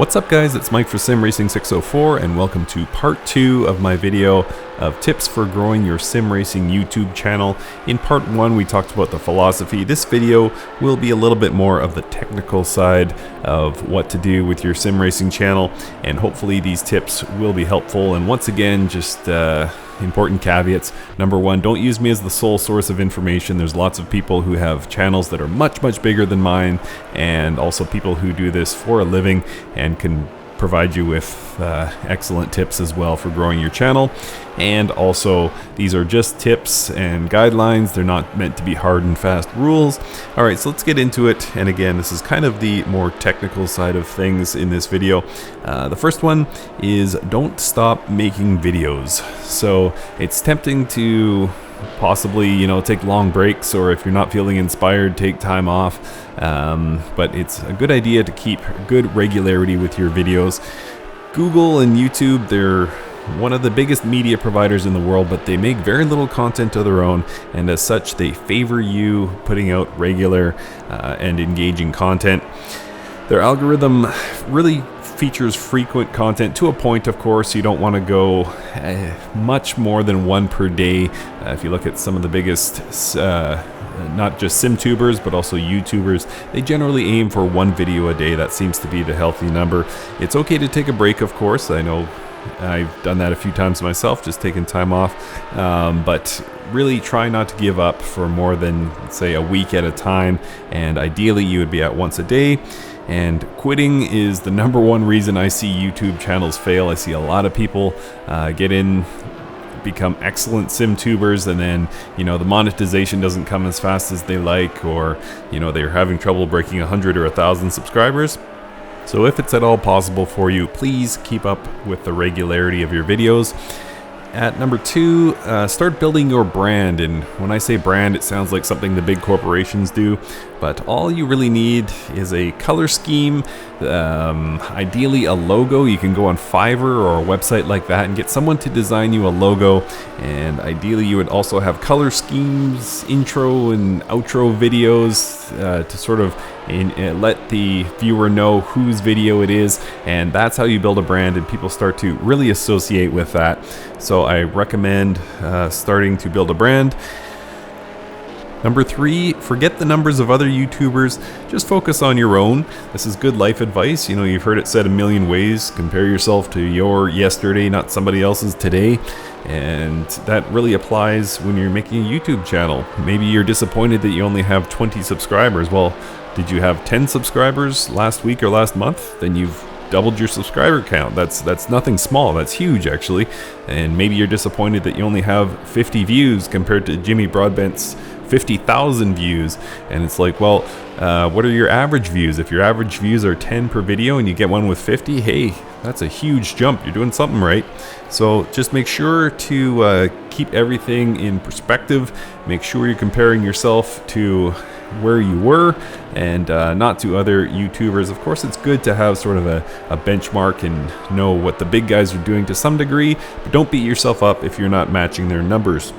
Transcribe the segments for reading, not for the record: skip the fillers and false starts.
What's up guys, it's Mike for Sim Racing 604 and welcome to part 2 of my video of tips for growing your sim racing YouTube channel. In part 1 we talked about the philosophy. This video will be a little bit more of the technical side of what to do with your sim racing channel, and hopefully these tips will be helpful. And once again, just important caveats. Number one, don't use me as the sole source of information. There's lots of people who have channels that are much bigger than mine, and also people who do this for a living and can provide you with excellent tips as well for growing your channel. And also, these are just tips and guidelines. They're not meant to be hard and fast rules. All right, so let's get into it. And again, this is kind of the more technical side of things in this video. The first one is don't stop making videos. So it's tempting to possibly, take long breaks, or if you're not feeling inspired, take time off. But it's a good idea to keep good regularity with your videos. Google and YouTube, they're one of the biggest media providers in the world, but they make very little content of their own, and as such they favor you putting out regular and engaging content. Their algorithm really features frequent content to a point. Of course, you don't want to go much more than one per day. If you look at some of the biggest not just sim tubers but also YouTubers, they generally aim for one video a day. That seems to be the healthy number. It's okay to take a break, of course. I know I've done that a few times myself, just taking time off, but really try not to give up for more than, say, a week at a time, and ideally you would be at once a day. And quitting is the number one reason I see YouTube channels fail. I see a lot of people get in, become excellent sim tubers, and then the monetization doesn't come as fast as they like, or they're having trouble breaking 100 or 1,000 subscribers. So if it's at all possible for you, please keep up with the regularity of your videos. At number 2, start building your brand. And when I say brand, it sounds like something the big corporations do, but all you really need is a color scheme, ideally a logo. You can go on Fiverr or a website like that and get someone to design you a logo, and ideally you would also have color schemes, intro and outro videos to sort of let the viewer know whose video it is, and that's how you build a brand, and people start to really associate with that. So I recommend starting to build a brand. Number 3, forget the numbers of other YouTubers, just focus on your own. This is good life advice. You've heard it said a million ways. Compare yourself to your yesterday, not somebody else's today. And that really applies when you're making a YouTube channel. Maybe you're disappointed that you only have 20 subscribers. Well, did you have 10 subscribers last week or last month? Then you've doubled your subscriber count. That's nothing small. That's huge, actually. And maybe you're disappointed that you only have 50 views compared to Jimmy Broadbent's 50,000 views, and it's like, well, what are your average views? If your average views are 10 per video and you get one with 50, hey, that's a huge jump. You're doing something right. So just make sure to keep everything in perspective. Make sure you're comparing yourself to where you were and not to other YouTubers. Of course, it's good to have sort of a benchmark and know what the big guys are doing to some degree, but don't beat yourself up if you're not matching their numbers.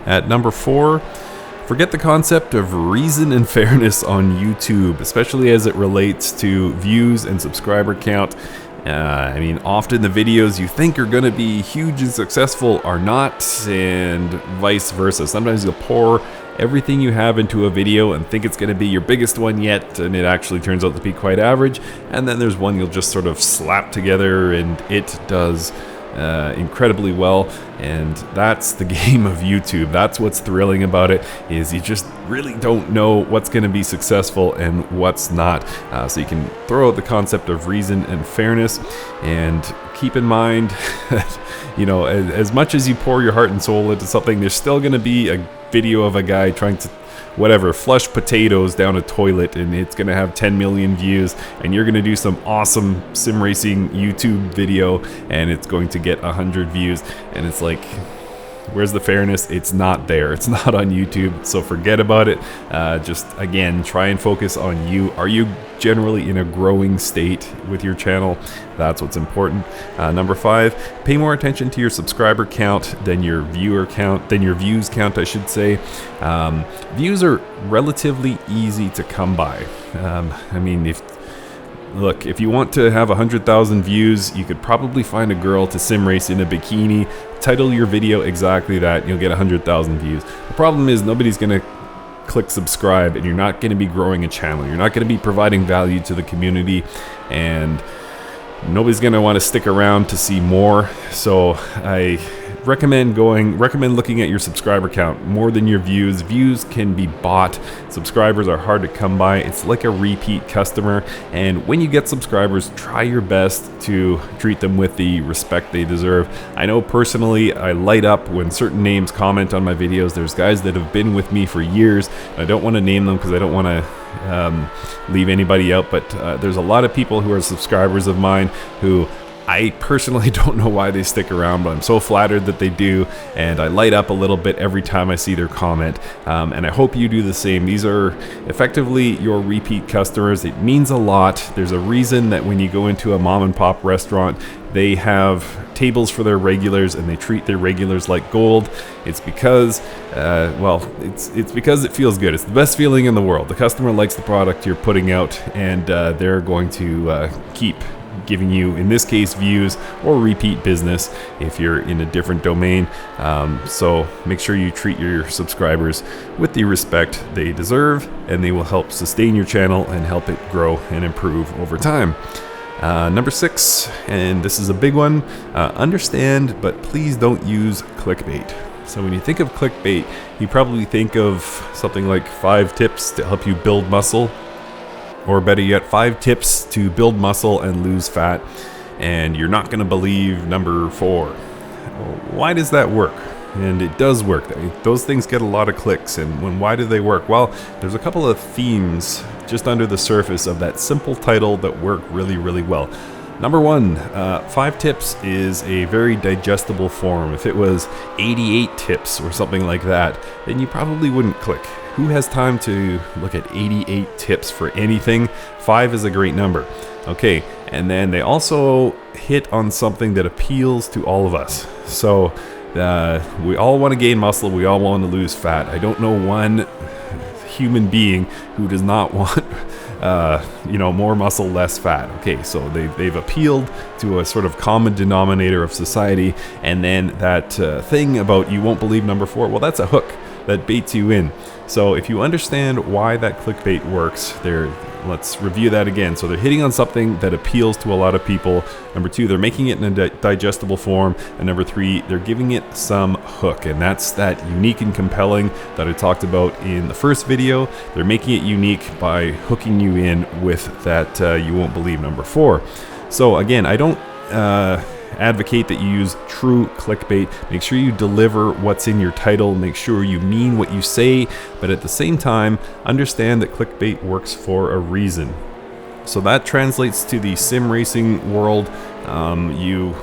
At number 4, forget the concept of reason and fairness on YouTube, especially as it relates to views and subscriber count. Often the videos you think are going to be huge and successful are not, and vice versa. Sometimes you'll pour everything you have into a video and think it's going to be your biggest one yet, and it actually turns out to be quite average. And then there's one you'll just sort of slap together and it does incredibly well, and that's the game of YouTube. That's what's thrilling about it, is you just really don't know what's going to be successful and what's not. So you can throw out the concept of reason and fairness, and keep in mind that as much as you pour your heart and soul into something, there's still going to be a video of a guy trying to flush potatoes down a toilet, and it's gonna have 10 million views, and you're gonna do some awesome sim racing YouTube video and it's going to get 100 views, and it's like, where's the fairness? It's not there. It's not on YouTube, so forget about it. Just again, try and focus on you. Are you generally in a growing state with your channel? That's what's important. Number 5, pay more attention to your subscriber count than your viewer count, than your views count, I should say. Views are relatively easy to come by. If Look, if you want to have 100,000 views, you could probably find a girl to sim race in a bikini. Title your video exactly that, you'll get 100,000 views. The problem is nobody's gonna click subscribe, and you're not going to be growing a channel. You're not going to be providing value to the community, and nobody's going to want to stick around to see more. So I recommend looking at your subscriber count more than your views. Views can be bought. Subscribers are hard to come by. It's like a repeat customer, and when you get subscribers, try your best to treat them with the respect they deserve. I know personally I light up when certain names comment on my videos. There's guys that have been with me for years. I don't want to name them because I don't want to leave anybody out, but there's a lot of people who are subscribers of mine who I personally don't know why they stick around, but I'm so flattered that they do, and I light up a little bit every time I see their comment, and I hope you do the same. These are effectively your repeat customers. It means a lot. There's a reason that when you go into a mom and pop restaurant, they have tables for their regulars and they treat their regulars like gold. It's because, well, it's because it feels good. It's the best feeling in the world. The customer likes the product you're putting out, and they're going to keep giving you, in this case, views or repeat business if you're in a different domain. So make sure you treat your subscribers with the respect they deserve, and they will help sustain your channel and help it grow and improve over time. Number 6, and this is a big one, understand but please don't use clickbait. So when you think of clickbait, you probably think of something like 5 tips to help you build muscle, or better yet, 5 tips to build muscle and lose fat, and you're not going to believe number 4. Why does that work? And it does work. Those things get a lot of clicks, and why do they work? Well, there's a couple of themes just under the surface of that simple title that work really, really well. Number 1, 5 tips is a very digestible form. If it was 88 tips or something like that, then you probably wouldn't click. Who has time to look at 88 tips for anything? 5 is a great number. Okay, and then they also hit on something that appeals to all of us. So we all want to gain muscle, we all want to lose fat. I don't know one human being who does not want more muscle, less fat. Okay, so they've appealed to a sort of common denominator of society, and then that thing about you won't believe number 4, well, that's a hook that baits you in. So if you understand why that clickbait works, let's review that again. So they're hitting on something that appeals to a lot of people. Number 2, they're making it in a digestible form. And number 3, they're giving it some hook. And that's that unique and compelling that I talked about in the first video. They're making it unique by hooking you in with that you won't believe number 4. So again, I don't advocate that you use true clickbait. Make sure you deliver what's in your title. Make sure you mean what you say, but at the same time, understand that clickbait works for a reason. So that translates to the sim racing world. You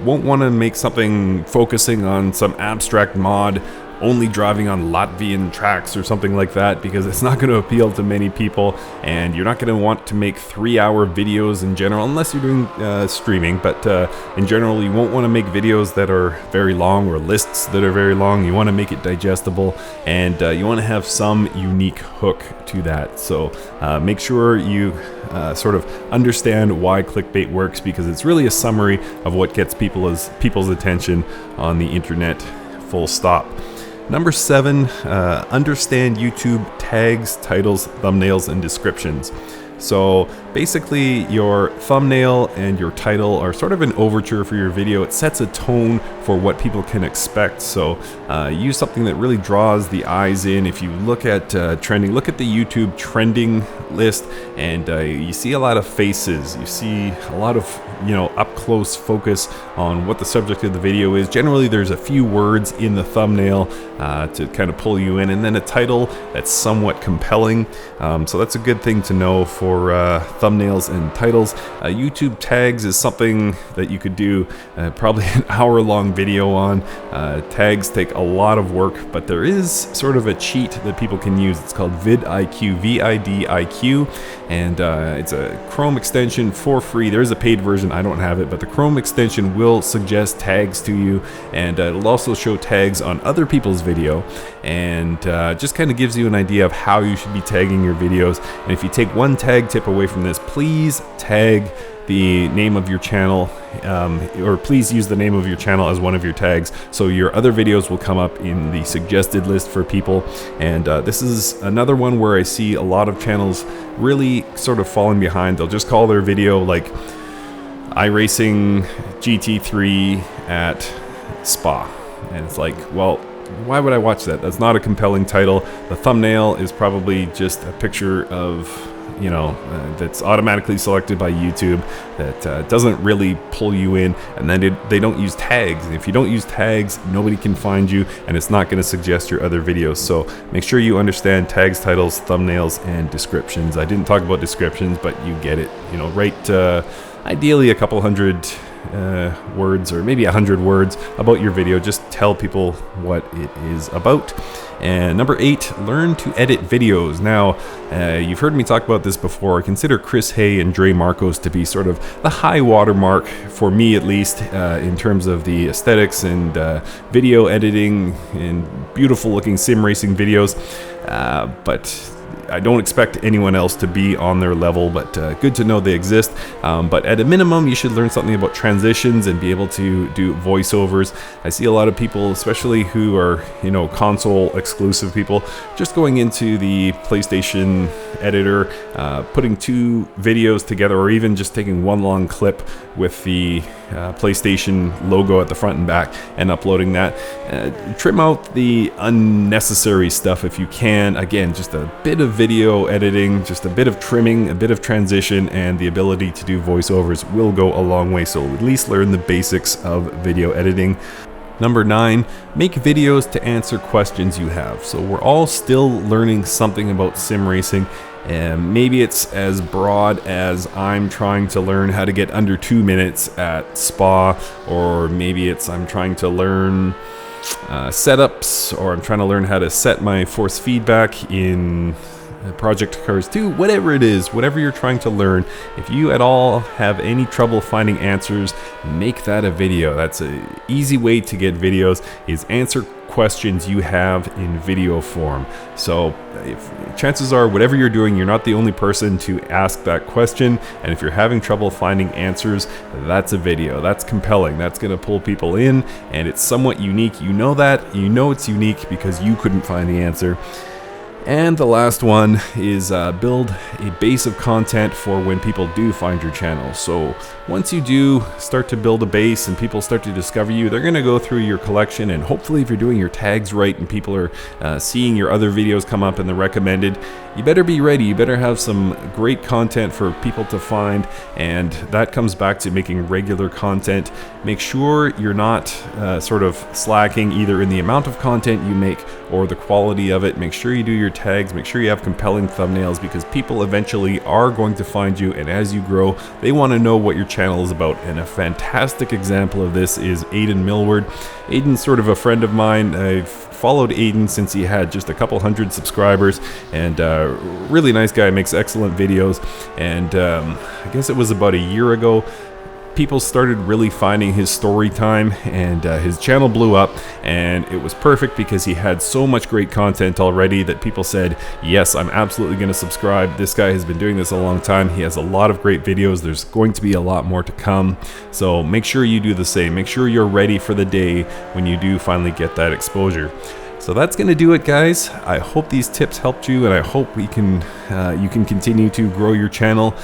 won't want to make something focusing on some abstract mod only driving on Latvian tracks or something like that, because it's not going to appeal to many people, and you're not going to want to make 3-hour videos in general, unless you're doing streaming, but in general you won't want to make videos that are very long or lists that are very long. You want to make it digestible, and you want to have some unique hook to that. So make sure you sort of understand why clickbait works, because it's really a summary of what gets people's attention on the internet, full stop. Number 7, understand YouTube tags, titles, thumbnails, and descriptions. So basically your thumbnail and your title are sort of an overture for your video. It sets a tone for what people can expect. So use something that really draws the eyes in. If you look at trending, look at the YouTube trending list, and you see a lot of faces. You see a lot of up close focus on what the subject of the video is. Generally there's a few words in the thumbnail to kind of pull you in, and then a title that's somewhat compelling. So that's a good thing to know for thumbnails and titles. YouTube tags is something that you could do probably an hour-long video on. Tags take a lot of work, but there is sort of a cheat that people can use. It's called vidIQ, VIDIQ, and it's a Chrome extension for free. There's a paid version, I don't have it, but the Chrome extension will suggest tags to you, and it'll also show tags on other people's video, and just kind of gives you an idea of how you should be tagging your videos. And if you take one tag tag tip away from this. Please tag the name of your channel, or please use the name of your channel as one of your tags, so your other videos will come up in the suggested list for people. And this is another one where I see a lot of channels really sort of falling behind. They'll just call their video like iRacing GT3 at Spa, and it's like, well, why would I watch that? That's not a compelling title. The thumbnail is probably just a picture of, you know, that's automatically selected by YouTube, that doesn't really pull you in. And then they don't use tags. And if you don't use tags, nobody can find you, and it's not going to suggest your other videos. So make sure you understand tags, titles, thumbnails, and descriptions. I didn't talk about descriptions, but you get it. You know, write ideally a couple hundred words, or maybe 100 words about your video. Just tell people what it is about. And number 8, learn to edit videos. Now, you've heard me talk about this before. I consider Chris Hay and Dre Marcos to be sort of the high watermark, for me at least, in terms of the aesthetics and video editing and beautiful looking sim racing videos. But I don't expect anyone else to be on their level, but good to know they exist. But at a minimum, you should learn something about transitions and be able to do voiceovers. I see a lot of people, especially who are, you know, console exclusive people, just going into the PlayStation editor, putting 2 videos together, or even just taking one long clip with the PlayStation logo at the front and back and uploading that. Trim out the unnecessary stuff if you can. Again, just a bit of video editing, just a bit of trimming, a bit of transition, and the ability to do voiceovers will go a long way. So at least learn the basics of video editing. Number 9, make videos to answer questions you have. So we're all still learning something about sim racing, and maybe it's as broad as I'm trying to learn how to get under 2 minutes at Spa, or maybe it's I'm trying to learn setups, or I'm trying to learn how to set my force feedback in Project Cars 2, whatever it is, whatever you're trying to learn. If you at all have any trouble finding answers, make that a video. That's an easy way to get videos, is answer questions you have in video form. So if chances are, whatever you're doing, you're not the only person to ask that question, and if you're having trouble finding answers, that's a video. That's compelling. That's going to pull people in, and it's somewhat unique. You know that. You know it's unique because you couldn't find the answer. And the last one is build a base of content for when people do find your channel. So once you do start to build a base and people start to discover you, they're going to go through your collection, and hopefully if you're doing your tags right and people are seeing your other videos come up in the recommended, you better be ready. You better have some great content for people to find, and that comes back to making regular content. Make sure you're not sort of slacking either in the amount of content you make or the quality of it. Make sure you do your tags, make sure you have compelling thumbnails, because people eventually are going to find you, and as you grow, they want to know what your channel is about. And a fantastic example of this is Aiden Millward. Aiden's sort of a friend of mine. I've followed Aiden since he had just a couple hundred subscribers, and really nice guy, makes excellent videos. And I guess it was about a year ago, people started really finding his story time, and his channel blew up, and it was perfect because he had so much great content already that people said, yes, I'm absolutely going to subscribe. This guy has been doing this a long time. He has a lot of great videos. There's going to be a lot more to come. So make sure you do the same. Make sure you're ready for the day when you do finally get that exposure. So that's going to do it, guys. I hope these tips helped you, and I hope you can continue to grow your channel.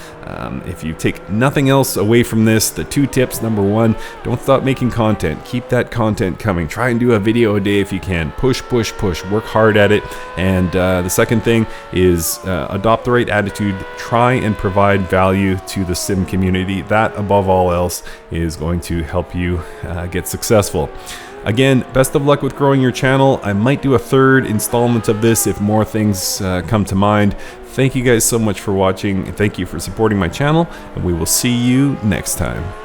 If you take nothing else away from this, the 2 tips: number 1, don't stop making content. Keep that content coming. Try and do a video a day if you can. Push, push, push. Work hard at it. And the second thing is adopt the right attitude. Try and provide value to the sim community. That, above all else, is going to help you get successful. Again, best of luck with growing your channel. I might do a 3rd installment of this if more things come to mind. Thank you guys so much for watching, and thank you for supporting my channel, and we will see you next time.